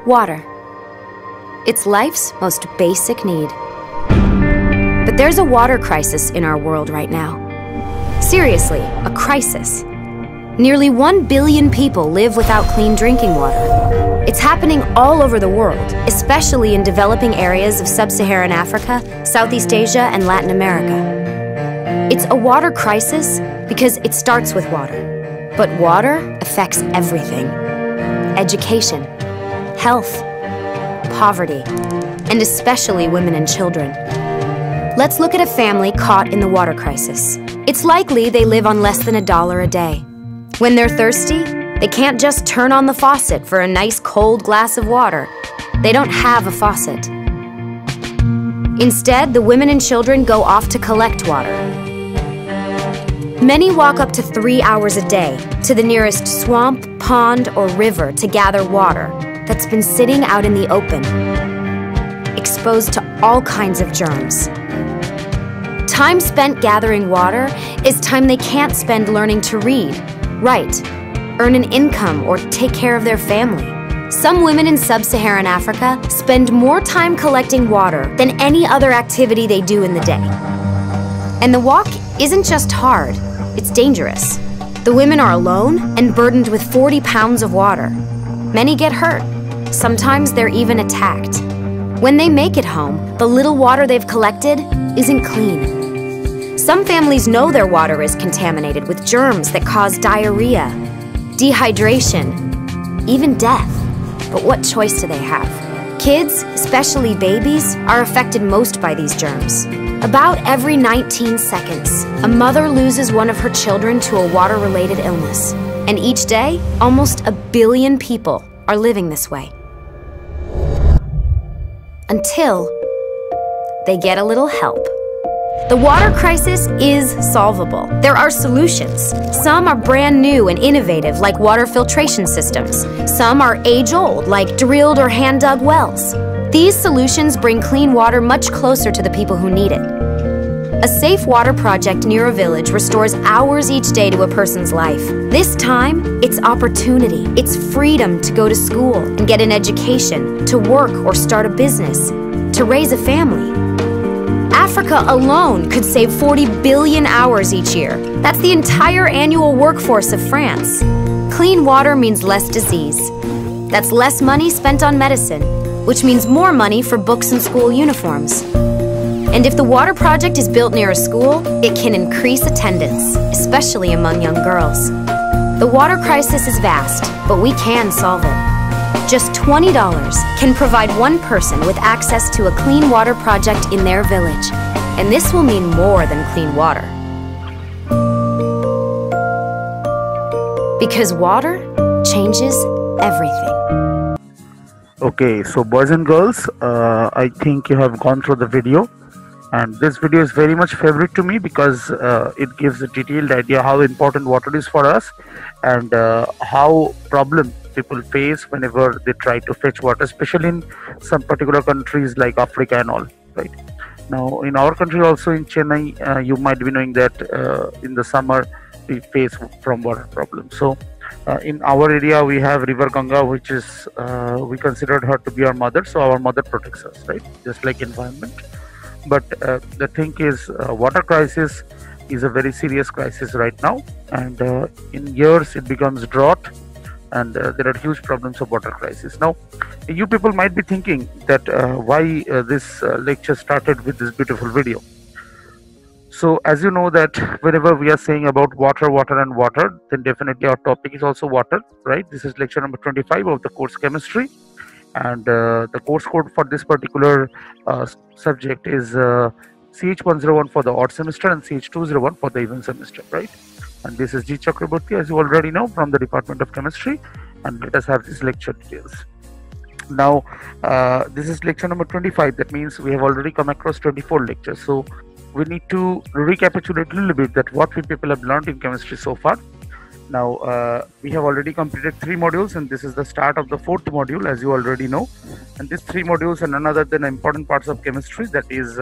Water. It's life's most basic need. But there's a water crisis in our world right now. Seriously, a crisis. Nearly 1 billion people live without clean drinking water. It's happening all over the world, especially in developing areas of sub-Saharan Africa, Southeast Asia, and Latin America. It's a water crisis because it starts with water. But water affects everything. Education, health, poverty, and especially women and children. Let's look at a family caught in the water crisis. It's likely they live on less than $1 a day. When they're thirsty, they can't just turn on the faucet for a nice cold glass of water. They don't have a faucet. Instead, the women and children go off to collect water. Many walk up to 3 hours a day to the nearest swamp, pond, or river to gather water that's been sitting out in the open, exposed to all kinds of germs. Time spent gathering water is time they can't spend learning to read, write, earn an income, or take care of their family. Some women in sub-Saharan Africa spend more time collecting water than any other activity they do in the day. And the walk isn't just hard, it's dangerous. The women are alone and burdened with 40 pounds of water. Many get hurt. Sometimes they're even attacked. When they make it home, the little water they've collected isn't clean. Some families know their water is contaminated with germs that cause diarrhea, dehydration, even death. But what choice do they have? Kids, especially babies, are affected most by these germs. About every 19 seconds, a mother loses one of her children to a water-related illness. And each day, almost 1 billion people are living this way. Until they get a little help. The water crisis is solvable. There are solutions. Some are brand new and innovative, like water filtration systems. Some are age-old, like drilled or hand-dug wells. These solutions bring clean water much closer to the people who need it. A safe water project near a village restores hours each day to a person's life. This time, it's opportunity. It's freedom to go to school and get an education, to work or start a business, to raise a family. Africa alone could save 40 billion hours each year. That's the entire annual workforce of France. Clean water means less disease. That's less money spent on medicine, which means more money for books and school uniforms. And if the water project is built near a school, it can increase attendance, especially among young girls. The water crisis is vast, but we can solve it. Just $20 can provide one person with access to a clean water project in their village. And this will mean more than clean water. Because water changes everything. Okay, so boys and girls, I think you have gone through the video. And this video is very much favorite to me because it gives a detailed idea how important water is for us and how problem people face whenever they try to fetch water, especially in some particular countries like Africa and all, right? Now, in our country also in Chennai, you might be knowing that in the summer we face from water problems. So in our area we have River Ganga, which is we considered her to be our mother, so our mother protects us, right? Just like environment. But the thing is, water crisis is a very serious crisis right now, and in years it becomes drought, and there are huge problems of water crisis. Now, you people might be thinking that why this lecture started with this beautiful video. So as you know that whenever we are saying about water, then definitely our topic is also water, right? This is lecture number 25 of the course chemistry. And the course code for this particular subject is CH101 for the odd semester and CH201 for the even semester, right? And this is G Chakraborty, as you already know, from the Department of Chemistry. and let us have this lecture details. Now, this is lecture number 25. That means we have already come across 24 lectures. So we need to recapitulate a little bit that what we people have learned in chemistry so far. Now, we have already completed 3 modules, and this is the start of the 4th module, as you already know. And these 3 modules are none other than important parts of chemistry, that is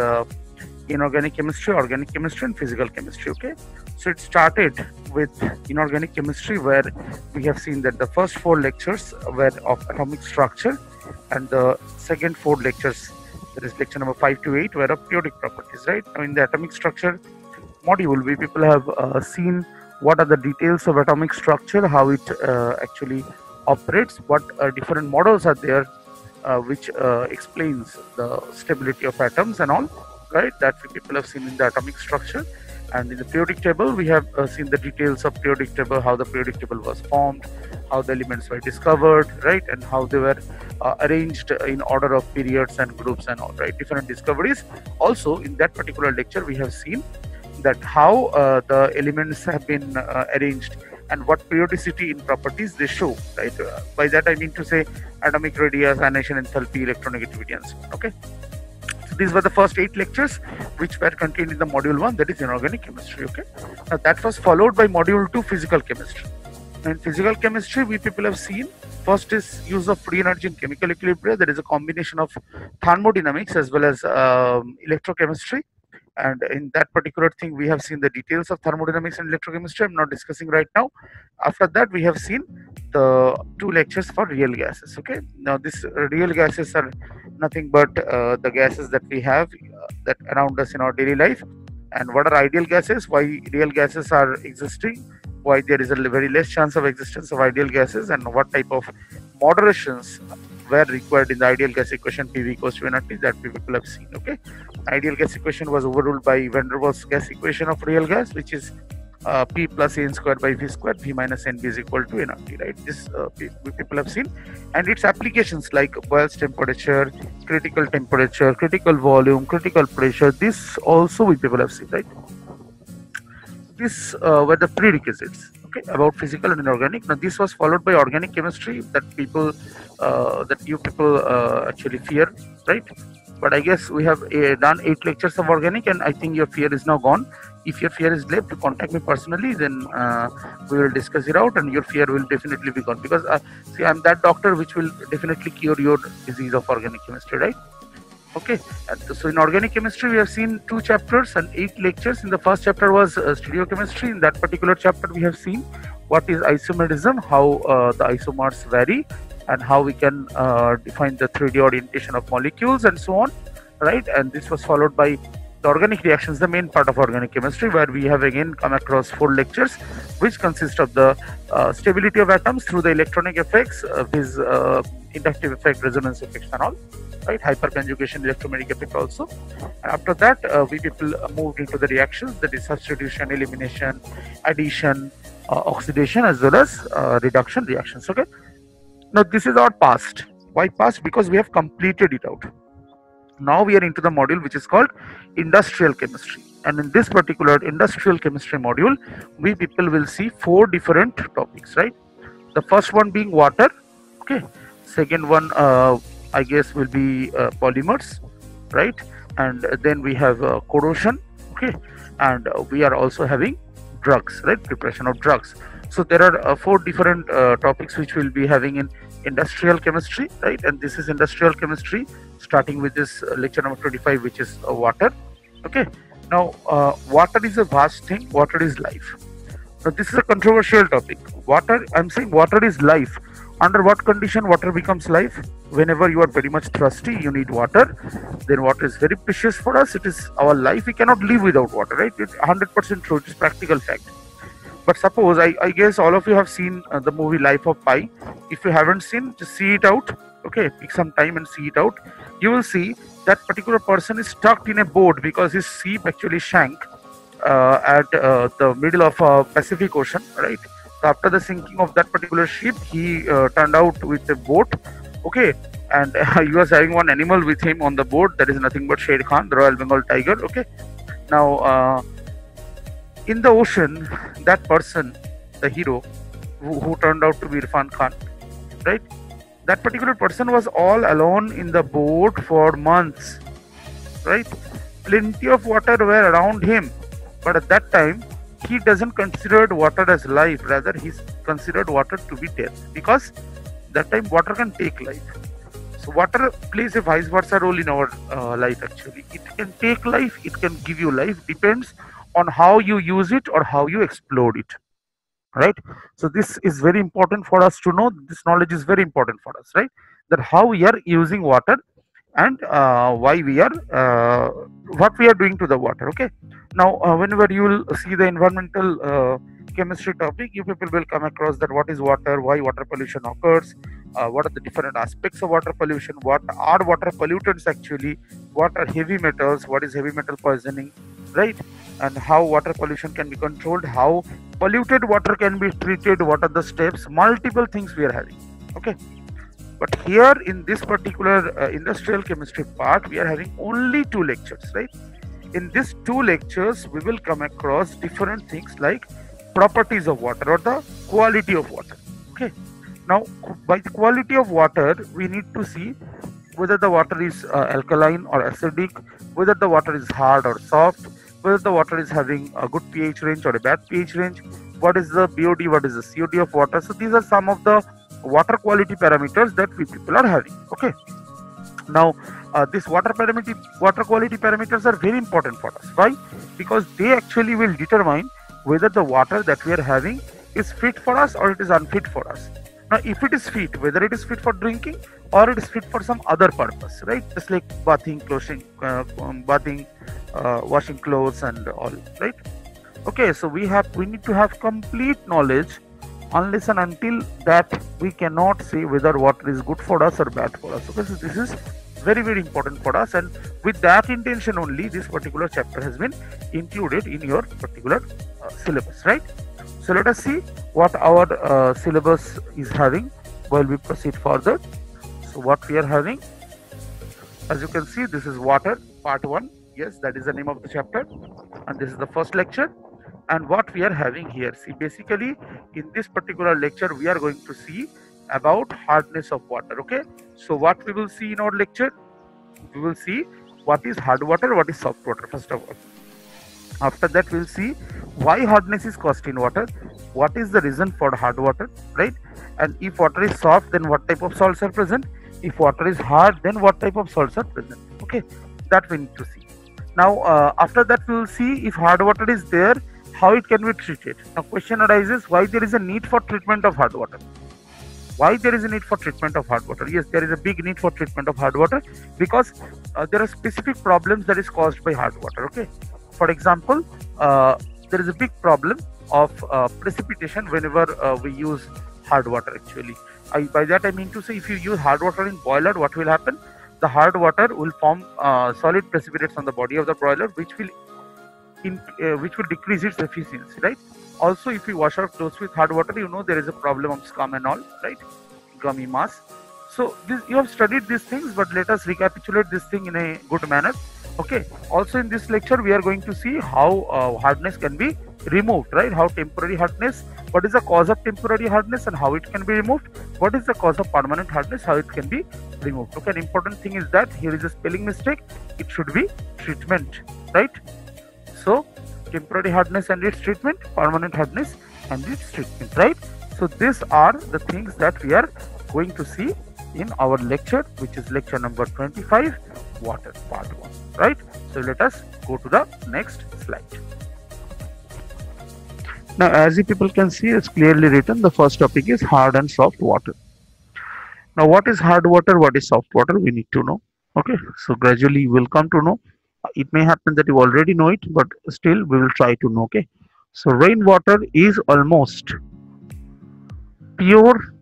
inorganic chemistry, organic chemistry, and physical chemistry. Okay, so it started with inorganic chemistry, where we have seen that the first 4 lectures were of atomic structure, and the second 4 lectures, that is lecture number 5 to 8, were of periodic properties. Right now, in the atomic structure module, we people have seen what are the details of atomic structure, how it actually operates, what different models are there which explains the stability of atoms and all, right, that we people have seen in the atomic structure. And in the periodic table, we have seen the details of periodic table, how the periodic table was formed, how the elements were discovered, right, and how they were arranged in order of periods and groups and all, right, different discoveries. Also, in that particular lecture, we have seen that how the elements have been arranged and what periodicity in properties they show, right. By that I mean to say atomic radius, ionization enthalpy, electronegativity, and so on. Okay, so these were the first 8 lectures which were contained in the module 1, that is inorganic chemistry. Okay, now that was followed by module 2, physical chemistry. In physical chemistry, we people have seen first is use of free energy in chemical equilibria. There is a combination of thermodynamics as well as electrochemistry. And in that particular thing, we have seen the details of thermodynamics and electrochemistry. I'm not discussing right now. After that, we have seen the 2 lectures for real gases. Okay, now these real gases are nothing but the gases that we have that around us in our daily life. And what are ideal gases? Why real gases are existing? Why there is a very less chance of existence of ideal gases? And what type of moderations were required in the ideal gas equation PV equals to nRT that we people have seen. Okay, ideal gas equation was overruled by van der Waals gas equation of real gas, which is P plus N square by V square, V minus NB is equal to nRT, right. This we people have seen, and its applications like Boyle's temperature, critical volume, critical pressure, this also we people have seen, right. This were the prerequisites, okay, about physical and inorganic. Now this was followed by organic chemistry that people that you people actually fear, right. But I guess we have done 8 lectures of organic, and I think your fear is now gone. If your fear is left, to contact me personally, then we will discuss it out, and your fear will definitely be gone, because see, I'm that doctor which will definitely cure your disease of organic chemistry, right. Okay, so in organic chemistry, we have seen 2 chapters and 8 lectures. In the first chapter was stereochemistry. In that particular chapter, we have seen what is isomerism, how the isomers vary, and how we can define the 3D orientation of molecules and so on, right. And this was followed by the organic reactions, the main part of organic chemistry, where we have again come across 4 lectures which consist of the stability of atoms through the electronic effects, this inductive effect, resonance effects and all, right, hyperconjugation, electromagnetic effect also. And after that, we people moved into the reactions, that is substitution, elimination, addition, oxidation, as well as reduction reactions. Okay, now this is our past. Why past? Because we have completed it out. Now we are into the module which is called industrial chemistry, and in this particular industrial chemistry module, we people will see 4 different topics, right. The first one being water. Okay, second one I guess will be polymers, right, and then we have corrosion. Okay, and we are also having drugs, right, preparation of drugs. So there are 4 different topics which we'll be having in industrial chemistry, right. And this is industrial chemistry, starting with this lecture number 25, which is water. Okay, now water is a vast thing. Water is life. Now this is a controversial topic. Water, I'm saying water is life. Under what condition water becomes life? Whenever you are very much thirsty, you need water. Then water is very precious for us. It is our life. We cannot live without water, right. It's 100% true. It is practical fact. But suppose, I guess all of you have seen the movie Life of Pi. If you haven't seen, just see it out. Okay, pick some time and see it out. You will see that particular person is stuck in a boat because his ship actually sank at the middle of Pacific Ocean, right. So after the sinking of that particular ship, he turned out with a boat. Okay, and he was having one animal with him on the boat, that is nothing but Sher Khan, the Royal Bengal tiger. Okay, now in the ocean, that person, the hero, who turned out to be Irfan Khan, right? That particular person was all alone in the boat for months, right? Plenty of water were around him, but at that time he doesn't consider water as life, rather he's considered water to be death, because that time water can take life. So water plays a vice versa role in our life. Actually, it can take life, it can give you life, depends on how you use it or how you explode it, right? So this is very important for us to know. This knowledge is very important for us, right? That how we are using water, and why we are what we are doing to the water. Okay, now whenever you will see the environmental chemistry topic, you people will come across that what is water, why water pollution occurs, what are the different aspects of water pollution, what are water pollutants actually, what are heavy metals, what is heavy metal poisoning, right? And how water pollution can be controlled, how polluted water can be treated, what are the steps, multiple things we are having. Okay, but here in this particular industrial chemistry part, we are having only 2 lectures, right? In these 2 lectures, we will come across different things like properties of water or the quality of water. Okay, now by the quality of water, we need to see whether the water is alkaline or acidic, whether the water is hard or soft, whether the water is having a good pH range or a bad pH range, what is the BOD, what is the COD of water. So these are some of the water quality parameters that we people are having. Okay, now these water quality parameters are very important for us. Why? Because they actually will determine whether the water that we are having is fit for us or it is unfit for us. Now if it is fit, whether it is fit for drinking or it is fit for some other purpose, right? Just like bathing, washing clothes and all, right? Okay, so we need to have complete knowledge. Unless and until that, we cannot say whether water is good for us or bad for us. Okay, so this is very, very important for us, and with that intention only this particular chapter has been included in your particular syllabus, right? So let us see what our syllabus is having while we proceed further. So what we are having, as you can see, this is water part 1. Yes, that is the name of the chapter, and this is the first lecture. And what we are having here, see, basically in this particular lecture we are going to see about hardness of water. Okay, so what we will see in our lecture, we will see what is hard water, what is soft water first of all. After that we'll see why hardness is caused in water, what is the reason for hard water, right? And if water is soft, then what type of salts are present, if water is hard, then what type of salts are present. Okay, that we need to see. Now after that we will see if hard water is there, how it can be treated. Now question arises, why there is a need for treatment of hard water? Why there is a need for treatment of hard water? Yes, there is a big need for treatment of hard water because there are specific problems that is caused by hard water. Okay, for example, there is a big problem of precipitation whenever we use hard water. Actually, by that I mean to say, if you use hard water in boiler, what will happen? The hard water will form solid precipitates on the body of the boiler, which will decrease its efficiency, right? Also, if you wash our clothes with hard water, you know there is a problem of scum and all, right? Gummy mass. So this, you have studied these things, but let us recapitulate this thing in a good manner. Okay, also in this lecture we are going to see how hardness can be removed, right? How temporary hardness, what is the cause of temporary hardness and how it can be removed, what is the cause of permanent hardness, how it can be removed. Okay, an important thing is that here is a spelling mistake, it should be treatment, right? So temporary hardness and its treatment, permanent hardness and its treatment, right? So these are the things that we are going to see in our lecture, which is lecture number 25, water part 1, right? So let us go to the next slide. Now as you people can see, it's clearly written, the first topic is hard and soft water. Now what is hard water, what is soft water, we need to know. Okay, so gradually you will come to know. It may happen that you already know it, but still we will try to know. Okay, so rainwater is almost pure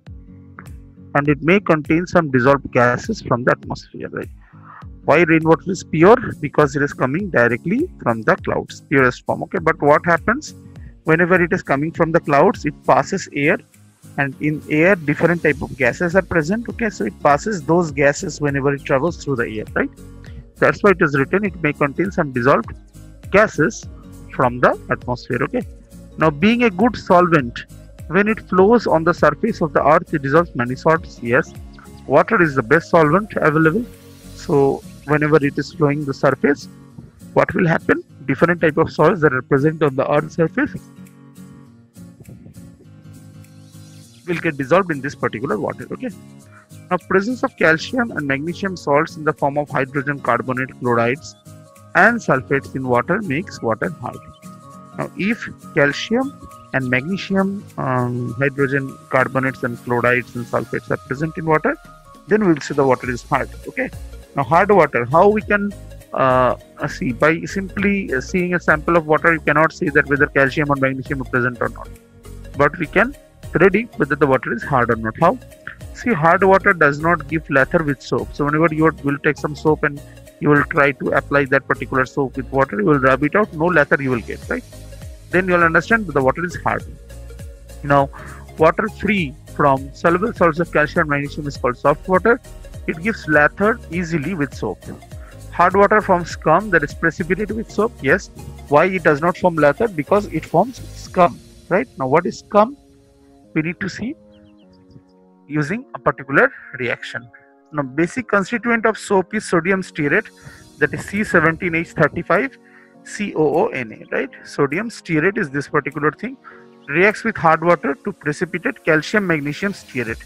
and it may contain some dissolved gases from the atmosphere, right? Why rainwater is pure? Because it is coming directly from the clouds, purest form. Okay, but what happens whenever it is coming from the clouds? It passes air, and in air different type of gases are present. Okay, so it passes those gases whenever it travels through the air, right? That's why it is written it may contain some dissolved gases from the atmosphere. Okay, now being a good solvent, When it flows on the surface of the earth, it dissolves many salts. Yes, water is the best solvent available. So whenever it is flowing the surface, what will happen? Different type of salts that are present on the earth's surface will get dissolved in this particular water. Okay. Now, presence of calcium and magnesium salts in the form of hydrogen carbonate, chlorides, and sulfates in water makes water hard. Now, if calcium and magnesium, hydrogen carbonates and chlorides and sulfates are present in water, then we will say the water is hard. Okay. Now, hard water, how we can see? By simply seeing a sample of water, you cannot say that whether calcium or magnesium are present or not. But we can predict whether the water is hard or not. How? See, hard water does not give lather with soap. So whenever you will take some soap and you will try to apply that particular soap with water, you will rub it out, no lather you will get, right? Then you will understand that the water is hard. Now, water free from soluble salts of calcium and magnesium is called soft water. It gives lather easily with soap. Hard water forms scum that is precipitated with soap. Yes. Why it does not form lather? Because it forms scum, right? Now, what is scum? We need to see using a particular reaction. Now, basic constituent of soap is sodium stearate, that is C17H35 COONA, right? Sodium stearate is this particular thing. Reacts with hard water to precipitate calcium magnesium stearate.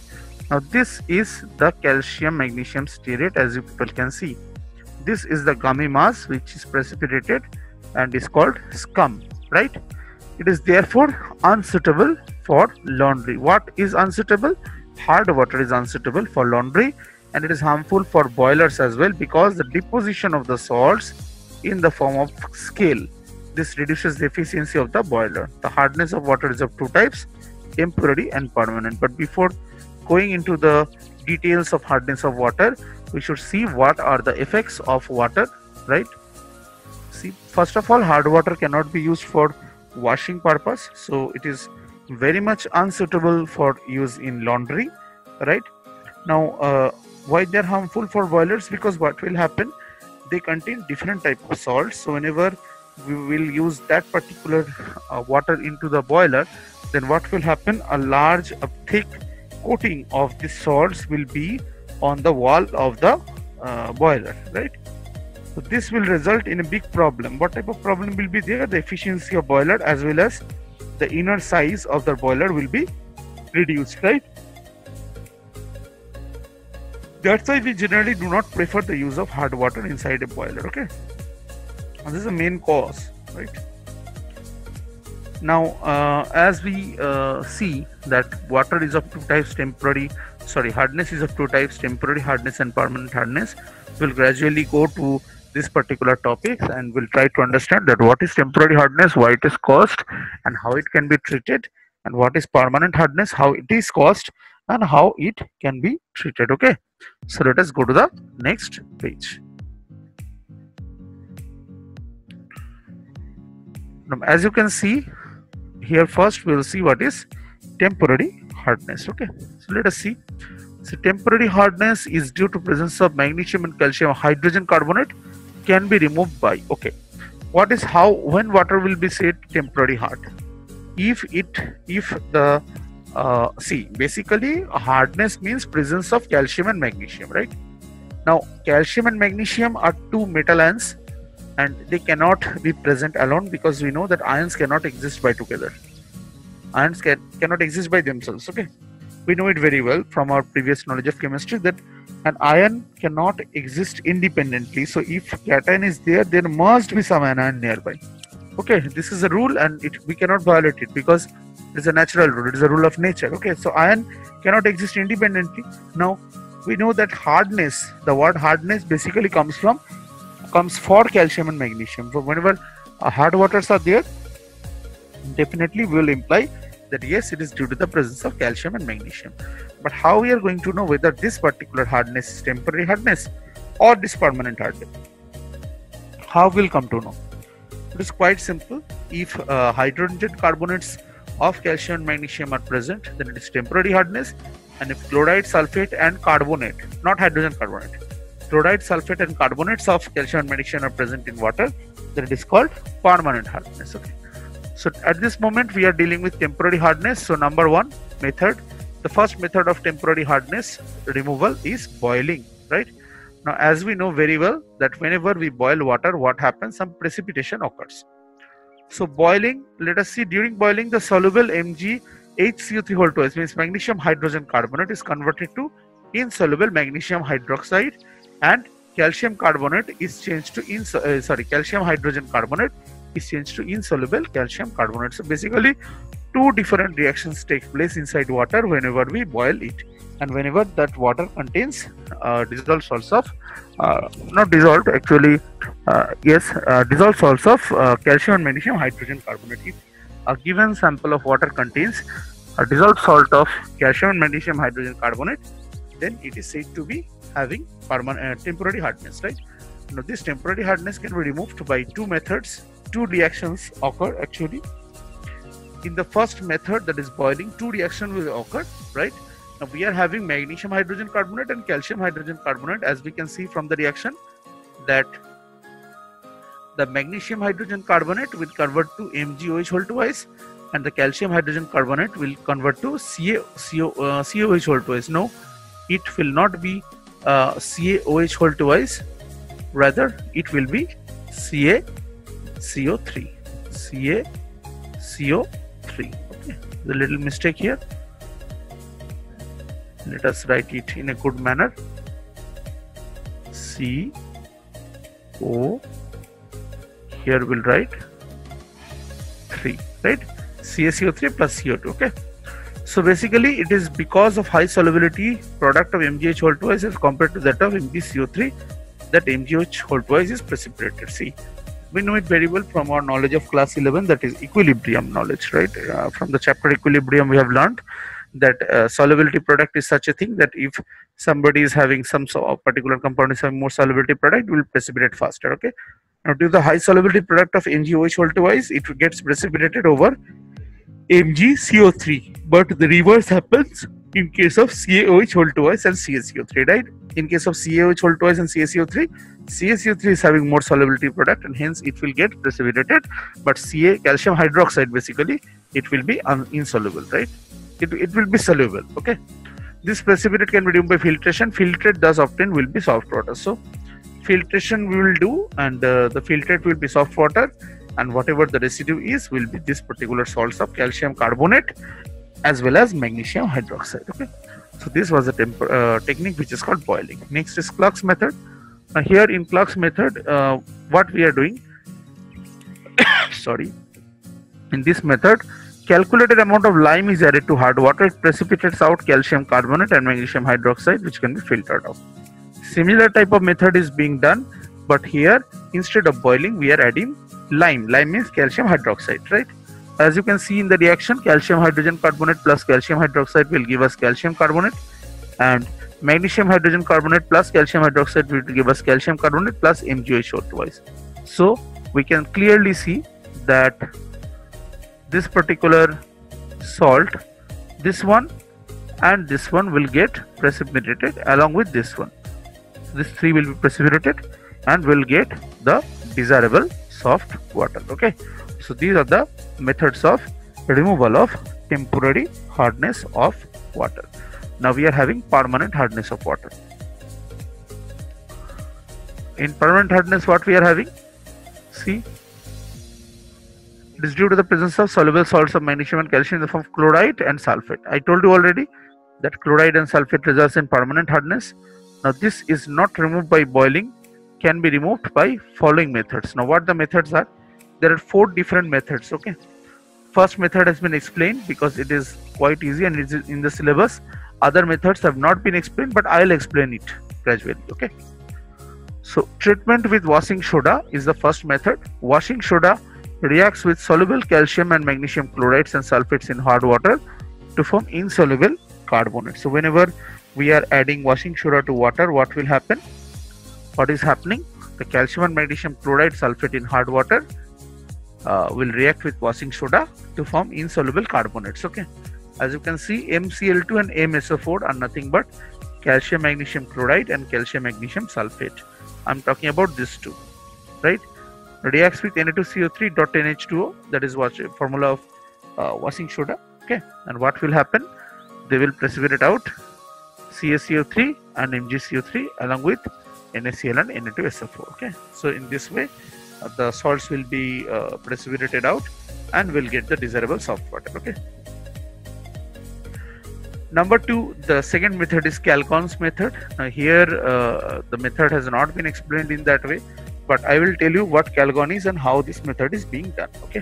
Now, this is the calcium magnesium stearate, as you people can see. This is the gummy mass which is precipitated and is called scum, right? It is therefore unsuitable for laundry. What is unsuitable? Hard water is unsuitable for laundry, and it is harmful for boilers as well, because the deposition of the salts in the form of scale, this reduces the efficiency of the boiler. The hardness of water is of two types, temporary and permanent. But before going into the details of hardness of water, we should see what are the effects of water, right? See, first of all, hard water cannot be used for washing purpose, so it is very much unsuitable for use in laundry, right? Now, why they are harmful for boilers? Because what will happen, they contain different type of salts. So whenever we will use that particular water into the boiler, then what will happen, a thick coating of the salts will be on the wall of the boiler, right? So this will result in a big problem. What type of problem will be there? The efficiency of boiler as well as the inner size of the boiler will be reduced, right? That's why we generally do not prefer the use of hard water inside a boiler. Okay, and this is the main cause, right? Now, as we see that water is of two types, hardness is of two types, temporary hardness and permanent hardness. We'll gradually go to this particular topic and we'll try to understand that what is temporary hardness, why it is caused, and how it can be treated, and what is permanent hardness, how it is caused, and how it can be treated. Okay, so let us go to the next page. Now, as you can see here, first we will see what is temporary hardness. Okay, so let us see. So temporary hardness is due to presence of magnesium and calcium hydrogen carbonate can be removed by, okay, what is when water will be said temporary hard? If the see, basically hardness means presence of calcium and magnesium, right? Now, calcium and magnesium are two metal ions and they cannot be present alone, because we know that ions cannot exist by together. Ions cannot exist by themselves. Okay, we know it very well from our previous knowledge of chemistry that an ion cannot exist independently. So if cation is there, there must be some anion nearby. Okay, this is a rule and we cannot violate it because it is a natural rule, it is a rule of nature. Okay, so ion cannot exist independently. Now we know that hardness, the word hardness basically comes for calcium and magnesium. So whenever hard waters are there, definitely we will imply that yes, it is due to the presence of calcium and magnesium. But how we are going to know whether this particular hardness is temporary hardness or this permanent hardness? How we'll come to know? It is quite simple. If hydrogen carbonates of calcium and magnesium are present, then it is temporary hardness. And if chloride, sulfate and carbonate, not hydrogen carbonate, chloride, sulfate and carbonates of calcium and magnesium are present in water, then it is called permanent hardness. Okay, So at this moment we are dealing with temporary hardness. So number one method, the first method of temporary hardness removal is boiling, right? Now as we know very well that whenever we boil water, what happens? Some precipitation occurs. So boiling, let us see, during boiling the soluble MgHCO3 whole twice, means magnesium hydrogen carbonate, is converted to insoluble magnesium hydroxide, and calcium carbonate is changed to calcium hydrogen carbonate is changed to insoluble calcium carbonate. So basically two different reactions take place inside water whenever we boil it, and whenever that water contains dissolved salts of dissolved salts of calcium and magnesium hydrogen carbonate. If a given sample of water contains a dissolved salt of calcium and magnesium hydrogen carbonate, then it is said to be having temporary hardness, right? Now this temporary hardness can be removed by two methods. Two reactions occur actually. In the first method, that is boiling, two reactions will occur, right? Now we are having magnesium hydrogen carbonate and calcium hydrogen carbonate. As we can see from the reaction that the magnesium hydrogen carbonate will convert to MgOH whole twice, and the calcium hydrogen carbonate will convert to CaOH whole twice. No, it will not be CaOH whole twice, rather it will be CaCO3. CaCO3. Okay, the little mistake here. Let us write it in a good manner. CO, here we'll write 3, right? CaCO3 plus CO2. Okay. So basically it is because of high solubility product of MgH whole twice as compared to that of MgCO3 that MgOH whole twice is precipitated. See, we know it very well from our knowledge of class 11, that is equilibrium knowledge, right? From the chapter equilibrium we have learned that solubility product is such a thing that if somebody is having some particular compound is having more solubility product, it will precipitate faster. Okay. Now due to the high solubility product of MgOH whole twice, it gets precipitated over MgCO3, but the reverse happens in case of CaOH whole twice and CaCO3, right? In case of CaOH whole twice and CaCO3, CaCO3 is having more solubility product and hence it will get precipitated, but calcium hydroxide basically it will be insoluble, right? It will be soluble. Okay, this precipitate can be removed by filtration. Filtrate thus obtained will be soft water. So filtration we will do, and the filtrate will be soft water, and whatever the residue is will be this particular salts of calcium carbonate as well as magnesium hydroxide. Okay, so this was a technique which is called boiling. Next is Clark's method. Now here in Clark's method, what we are doing sorry, in this method, calculated amount of lime is added to hard water. It precipitates out calcium carbonate and magnesium hydroxide, which can be filtered out. Similar type of method is being done, but here instead of boiling we are adding lime. Lime means calcium hydroxide, right? As you can see in the reaction, calcium hydrogen carbonate plus calcium hydroxide will give us calcium carbonate, and magnesium hydrogen carbonate plus calcium hydroxide will give us calcium carbonate plus MgOH whole twice. So we can clearly see that this particular salt, this one and this one will get precipitated along with this one. This 3 will be precipitated and will get the desirable soft water. Okay, so these are the methods of removal of temporary hardness of water. Now we are having permanent hardness of water. In permanent hardness, what we are having? See, it is due to the presence of soluble salts of magnesium and calcium in the form of chloride and sulfate. I told you already that chloride and sulfate results in permanent hardness. Now this is not removed by boiling, can be removed by following methods. Now what the methods are? There are 4 different methods. Okay, first method has been explained because it is quite easy and it is in the syllabus. Other methods have not been explained, but I'll explain it gradually. Okay, so treatment with washing soda is the first method. Washing soda reacts with soluble calcium and magnesium chlorides and sulfates in hard water to form insoluble carbonate. So whenever we are adding washing soda to water, what will happen? What is happening? The calcium and magnesium chloride sulfate in hard water will react with washing soda to form insoluble carbonates. Okay, as you can see, MCl2 and MSO4 are nothing but calcium magnesium chloride and calcium magnesium sulfate. I'm talking about these two, right? reacts with Na2CO3 dot NH2O, that is what formula of washing soda. Okay, and what will happen? They will precipitate out CaCO3 and MgCO3 along with NaCl and Na2SO4. Okay, so in this way the salts will be precipitated out and will get the desirable soft water. Okay. Number 2, the second method is Calgon's method. Now here the method has not been explained in that way, but I will tell you what Calgon is and how this method is being done. Okay.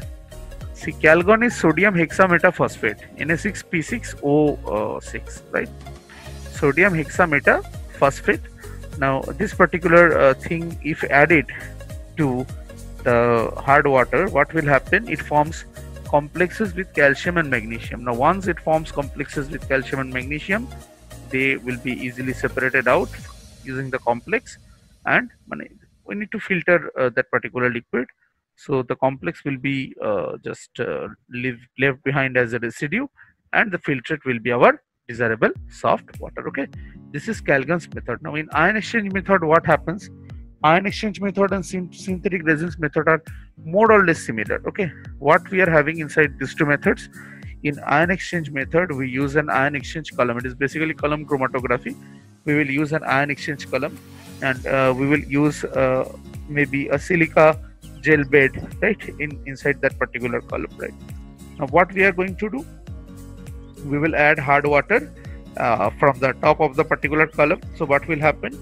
See, Calgon is sodium hexametaphosphate, Na6P6O6, right? Sodium hexametaphosphate. Now this particular thing, if added to the hard water, what will happen? It forms complexes with calcium and magnesium. Now once it forms complexes with calcium and magnesium, they will be easily separated out using the complex, and we need to filter that particular liquid. So the complex will be just left behind as a residue, and the filtrate will be our desirable soft water. Okay, this is Calgon's method. Now in ion exchange method, what happens? Ion exchange method and synthetic resins method are more or less similar. Okay, what we are having inside these two methods, in ion exchange method we use an ion exchange column. It is basically column chromatography. We will use an ion exchange column, and we will use maybe a silica gel bed, right, inside that particular column, right? Now what we are going to do, we will add hard water from the top of the particular column. So what will happen?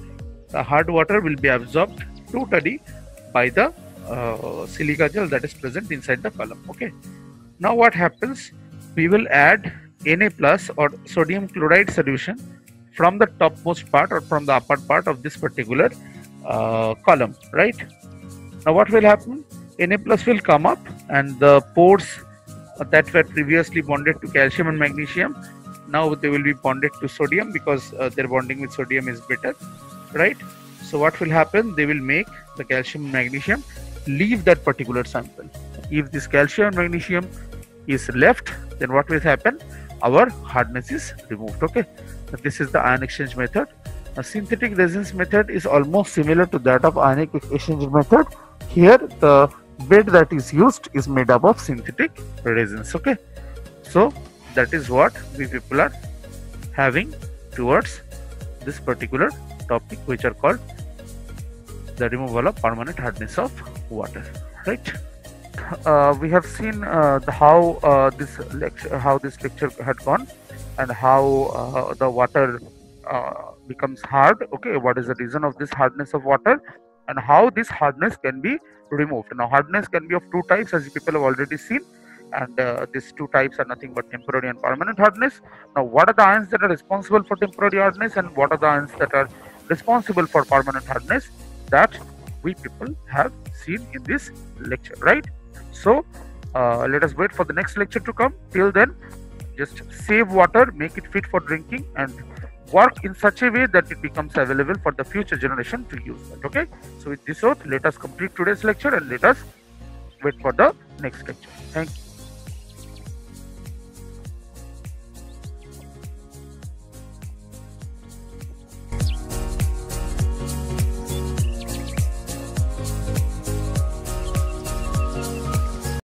The hard water will be absorbed totally by the silica gel that is present inside the column. Okay. Now what happens? We will add Na plus or sodium chloride solution from the topmost part or from the upper part of this particular column, right? Now what will happen? Na plus will come up, and the pores that were previously bonded to calcium and magnesium, now they will be bonded to sodium because their bonding with sodium is better, right? So what will happen? They will make the calcium and magnesium leave that particular sample. If this calcium and magnesium is left, then what will happen? Our hardness is removed. Okay, so this is the ion exchange method. A synthetic resins method is almost similar to that of ionic exchange method. Here the bed that is used is made up of synthetic resins. Okay, so that is what we people are having towards this particular topic, which are called the removal of permanent hardness of water, right? We have seen how this lecture had gone, and how the water becomes hard. Okay, what is the reason of this hardness of water, and how this hardness can be removed. Now hardness can be of two types, as people have already seen, and these two types are nothing but temporary and permanent hardness. Now what are the ions that are responsible for temporary hardness, and what are the ions that are responsible for permanent hardness, that we people have seen in this lecture, right? So let us wait for the next lecture to come. Till then, just save water, make it fit for drinking, and work in such a way that it becomes available for the future generation to use that. Okay, so with this note, let us complete today's lecture and let us wait for the next lecture. Thank you.